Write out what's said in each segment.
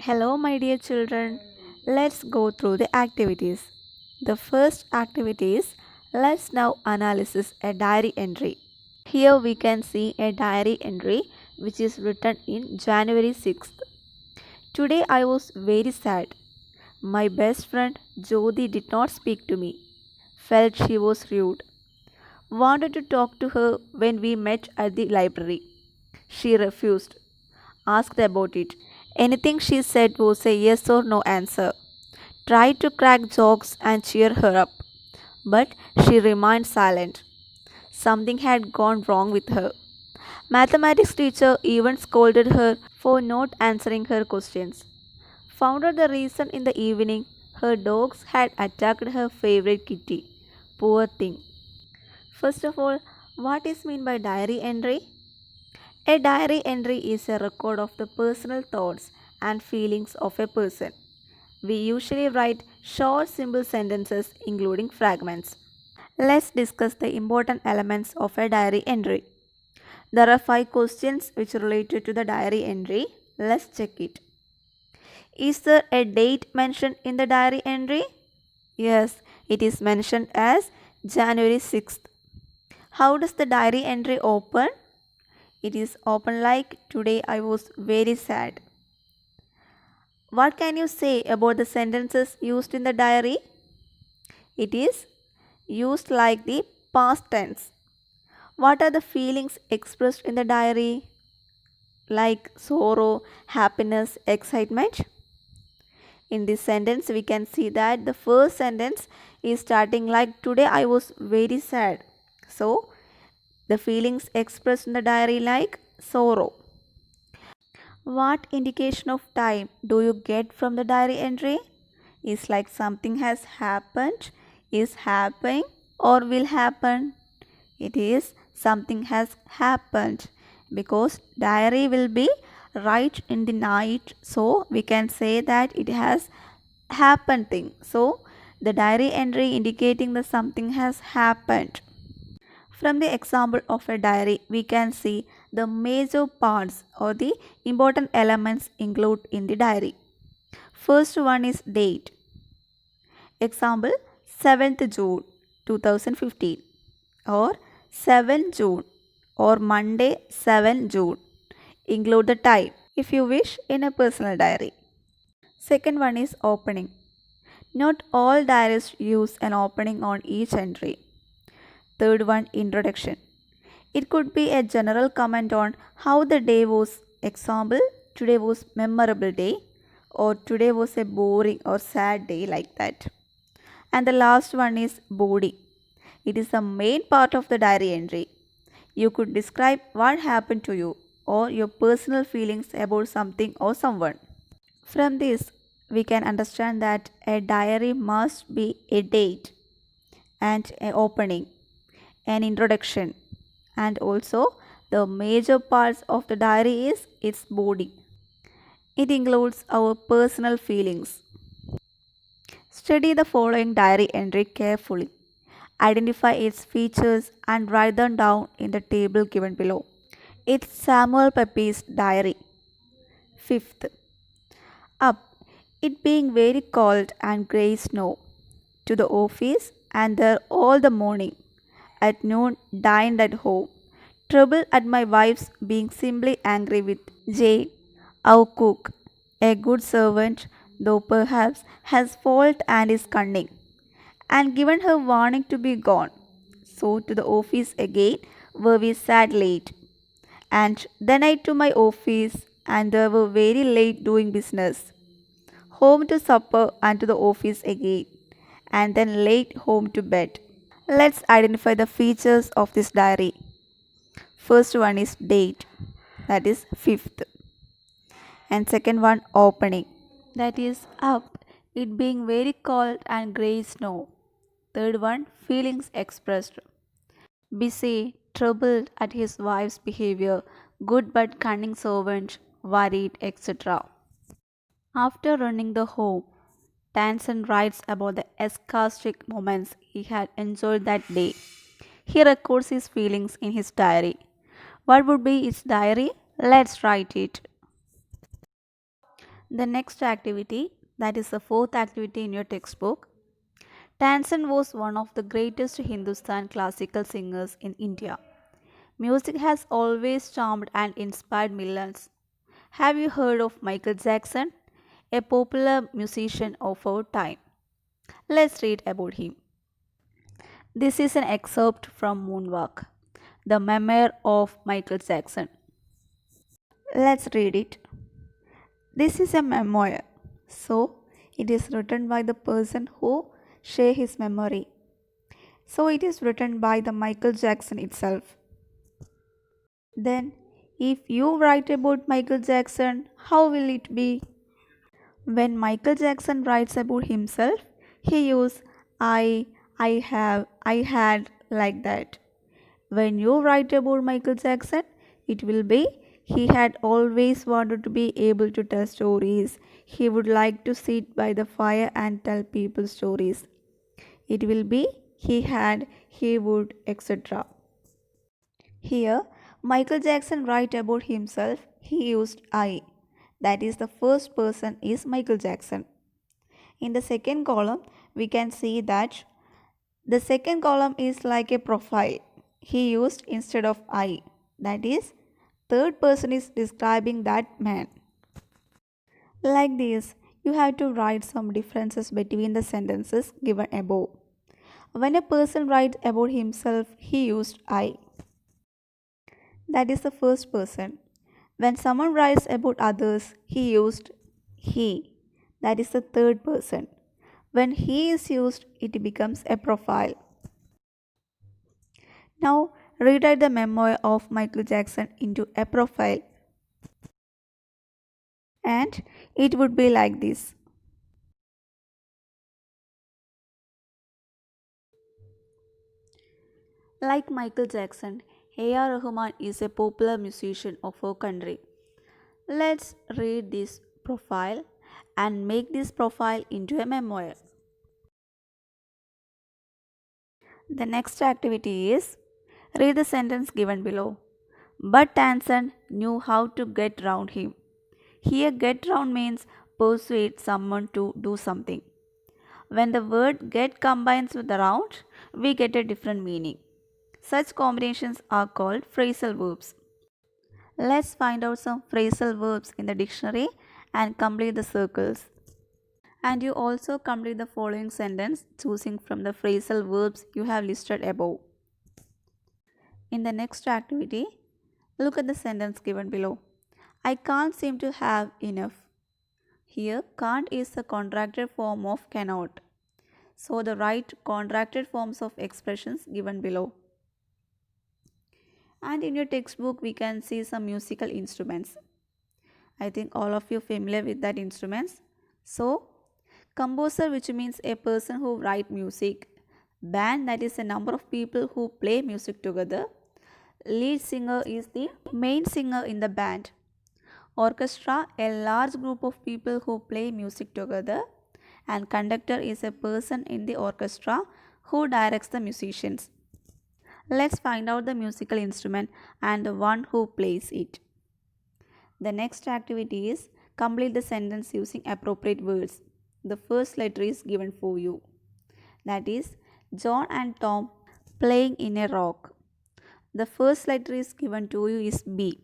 Hello, my dear children. Let's go through the activities. The first activity is let's now analysis a diary entry. Here we can see a diary entry which is written in January 6th. Today I was very sad. My best friend Jyoti did not speak to me. Felt she was rude. Wanted to talk to her when we met at the library. She refused. Asked about it. Anything she said was a yes or no answer. Tried to crack jokes and cheer her up, but she remained silent. Something had gone wrong with her. Mathematics teacher even scolded her for not answering her questions. Found out the reason in the evening. Her dogs had attacked her favorite kitty. Poor thing. First of all, what is meant by diary entry? A diary entry is a record of the personal thoughts and feelings of a person. We usually write short, simple sentences including fragments. Let's discuss the important elements of a diary entry. There are 5 questions which are related to the diary entry. Let's check it. Is there a date mentioned in the diary entry? Yes, it is mentioned as January 6th. How does the diary entry open? It is open like today I was very sad. What can you say about the sentences used in the diary? It is used like the past tense. What are the feelings expressed in the diary? Like sorrow, happiness, excitement? In this sentence, we can see that the first sentence is starting like today I was very sad. So, the feelings expressed in the diary like sorrow. What indication of time do you get from the diary entry? Is like something has happened, is happening, or will happen. It is something has happened because diary will be right in the night, so we can say that it has happened thing. So the diary entry indicating that something has happened. From the example of a diary, we can see the major parts or the important elements included in the diary. First one is date. Example 7th June 2015 or 7 June or Monday 7 June. Include the time if you wish in a personal diary. Second one is opening. Not all diaries use an opening on each entry. Third one, introduction. It could be a general comment on how the day was. Example, today was memorable day or today was a boring or sad day like that. And the last one is body. It is the main part of the diary entry. You could describe what happened to you or your personal feelings about something or someone. From this, we can understand that a diary must be a date and an opening, an introduction, and also the major parts of the diary is its body. It includes our personal feelings. Study the following diary entry carefully. Identify its features and write them down in the table given below. It's Samuel Pepys' diary. Fifth, up. It being very cold and grey snow. To the office and there all the morning. At noon, dined at home. Trouble at my wife's being simply angry with Jane, our cook, a good servant, though perhaps has fault and is cunning, and given her warning to be gone. So to the office again, where we sat late. And then I to my office, and they were very late doing business. Home to supper and to the office again, and then late home to bed. Let's identify the features of this diary. First one is date, that is 5th, and second one opening, that is up, it being very cold and grey snow. Third one feelings expressed, busy, troubled at his wife's behavior, good but cunning servant, worried, etc. After running the home, Tansen writes about the ecstatic moments he had enjoyed that day. He records his feelings in his diary. What would be his diary? Let's write it. The next activity, that is the fourth activity in your textbook. Tansen was one of the greatest Hindustan classical singers in India. Music has always charmed and inspired millions. Have you heard of Michael Jackson, a popular musician of our time? Let's read about him. This is an excerpt from Moonwalk, the memoir of Michael Jackson. Let's read it. This is a memoir, so it is written by the person who share his memory. So it is written by the Michael Jackson itself. Then, if you write about Michael Jackson, how will it be? When Michael Jackson writes about himself, he uses I have, I had, like that. When you write about Michael Jackson, it will be he had always wanted to be able to tell stories. He would like to sit by the fire and tell people stories. It will be he had, he would, etc. Here, Michael Jackson write about himself. He used I. That is the first person is Michael Jackson. In the second column, we can see that the second column is like a profile. He used instead of I. That is, third person is describing that man. Like this, you have to write some differences between the sentences given above. When a person writes about himself, he used I. That is the first person. When someone writes about others, he used he. That is the third person. When he is used, it becomes a profile. Now, rewrite the memoir of Michael Jackson into a profile. And it would be like this. Like Michael Jackson, A.R. Rahman is a popular musician of our country. Let's read this profile and make this profile into a memoir. The next activity is read the sentence given below. But Tansen knew how to get round him. Here, get round means persuade someone to do something. When the word get combines with the round, we get a different meaning. Such combinations are called phrasal verbs. Let's find out some phrasal verbs in the dictionary and complete the circles. And you also complete the following sentence choosing from the phrasal verbs you have listed above. In the next activity, look at the sentence given below. I can't seem to have enough. Here, can't is the contracted form of cannot. So, the right contracted forms of expressions given below. And in your textbook, we can see some musical instruments. I think all of you familiar with that instruments. So, composer, which means a person who write music. Band, that is a number of people who play music together. Lead singer is the main singer in the band. Orchestra, a large group of people who play music together. And conductor is a person in the orchestra who directs the musicians. Let's find out the musical instrument and the one who plays it. The next activity is complete the sentence using appropriate words. The first letter is given for you. That is John and Tom playing in a rock. The first letter is given to you is B.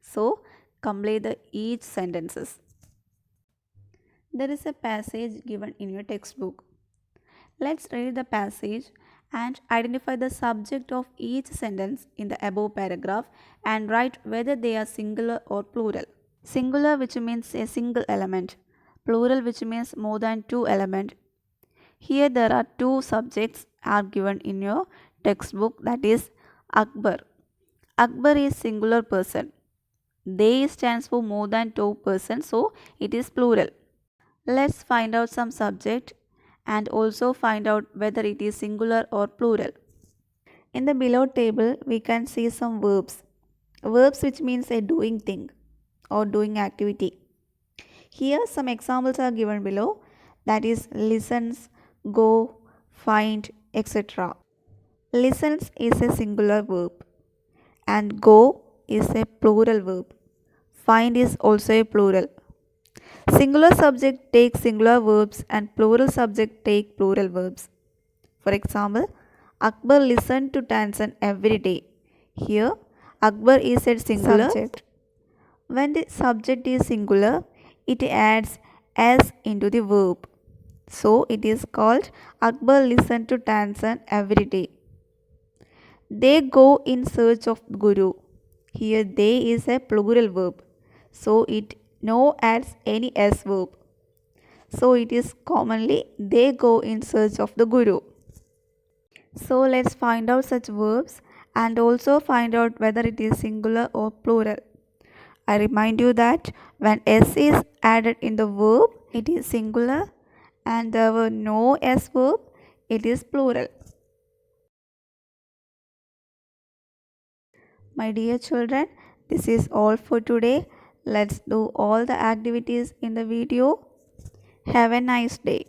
So complete the each sentences. There is a passage given in your textbook. Let's read the passage and identify the subject of each sentence in the above paragraph and write whether they are singular or plural. Singular, which means a single element. Plural, which means more than two elements. Here there are two subjects are given in your textbook, that is Akbar. Akbar is singular person. They stands for more than two persons, so it is plural. Let's find out some subject and also find out whether it is singular or plural. In the below table, we can see some verbs. Verbs which means a doing thing or doing activity. Here some examples are given below, that is listens, go, find, etc. Listens is a singular verb and go is a plural verb. Find is also a plural. Singular subject take singular verbs and plural subject take plural verbs. For example, Akbar listened to Tanzan every day. Here, Akbar is a singular subject. When the subject is singular, it adds s into the verb. So it is called Akbar listened to Tanzan every day. They go in search of Guru. Here they is a plural verb. So it no adds any s verb. So it is commonly they go in search of the Guru. So let's find out such verbs and also find out whether it is singular or plural. I remind you that when s is added in the verb, it is singular, and there were no s verb, it is plural. My dear children, this is all for today. Let's do all the activities in the video. Have a nice day.